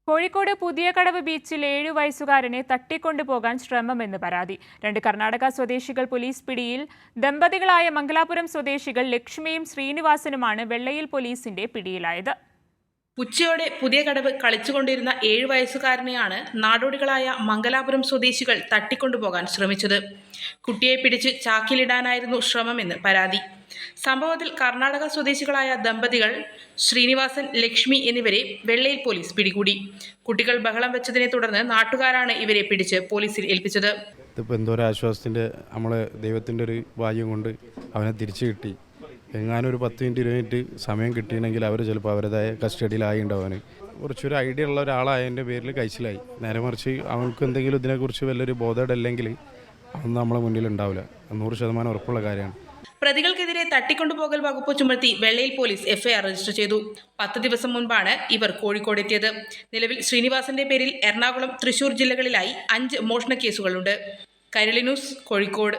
കോഴിക്കോട് പുതിയകടവ് ബീച്ചിൽ 7 വയസ്സുകാരനെ തട്ടിക്കൊണ്ടുപോകാൻ ശ്രമമെന്ന് പരാതി. 2 കർണാടക സ്വദേശികൾ പോലീസ് പിടിയിൽ. ദമ്പതികളായ മംഗലാപുരം സ്വദേശികൾ ലക്ഷ്മിയും ശ്രീനിവാസനുമാണ് വെള്ളയിൽ പോലീസിന്റെ പിടിയിലായത്. ഉച്ചയോടെ പുതിയകടവ് കളിച്ചുകൊണ്ടിരുന്ന 7 വയസ്സുകാരനെയാണ് നാടോടികളായ മംഗലാപുരം സ്വദേശികൾ തട്ടിക്കൊണ്ടുപോകാൻ ശ്രമിച്ചത്. കുട്ടിയെ പിടിച്ച് ചാക്കിലിടാനായിരുന്നു ശ്രമമെന്ന് പരാതി. സംഭവത്തിൽ കർണാടക സ്വദേശികളായ ദമ്പതികൾ ശ്രീനിവാസൻ, ലക്ഷ്മി എന്നിവരെ വെള്ളയിൽ പോലീസ് പിടികൂടി. കുട്ടികൾ ബഹളം വെച്ചതിനെ തുടർന്ന് നാട്ടുകാരാണ് ഇവരെ പിടിച്ച് പോലീസിൽ ഏൽപ്പിച്ചത്. ഇതിപ്പോൾ എന്തോ ഒരു ആശ്വാസത്തിൻ്റെ നമ്മളെ ദൈവത്തിൻ്റെ ഒരു ഭാഗ്യം കൊണ്ട് അവനെ തിരിച്ചു കിട്ടി. എങ്ങാനും ഒരു 10 മിനിറ്റ് 20 മിനിറ്റ് സമയം കിട്ടിയെങ്കിൽ അവർ ചിലപ്പോൾ അവരുടേതായ കസ്റ്റഡിയിലായി ഉണ്ടാവാൻ കുറച്ചൊരു ഐഡിയ ഉള്ള ഒരാളായതിൻ്റെ പേരിൽ കഴിച്ചിലായി. നേരെ മറിച്ച് അവർക്ക് എന്തെങ്കിലും ഇതിനെക്കുറിച്ച് വല്ലൊരു ബോധമില്ലെങ്കിൽ അതൊന്നും നമ്മളെ മുന്നിൽ ഉണ്ടാവില്ല. 100% ഉറപ്പുള്ള കാര്യമാണ്. പ്രതികൾക്കെതിരെ തട്ടിക്കൊണ്ടുപോകൽ വകുപ്പ് ചുമത്തി വെള്ളയിൽ പോലീസ് എഫ്ഐആർ രജിസ്റ്റർ ചെയ്തു. 10 ദിവസം മുൻപാണ് ഇവർ കോഴിക്കോട് എത്തിയത്. നിലവിൽ ശ്രീനിവാസന്റെ പേരിൽ എറണാകുളം, തൃശൂർ ജില്ലകളിലായി 5 മോഷണ കേസുകളുണ്ട്. കൈരളി ന്യൂസ്, കോഴിക്കോട്.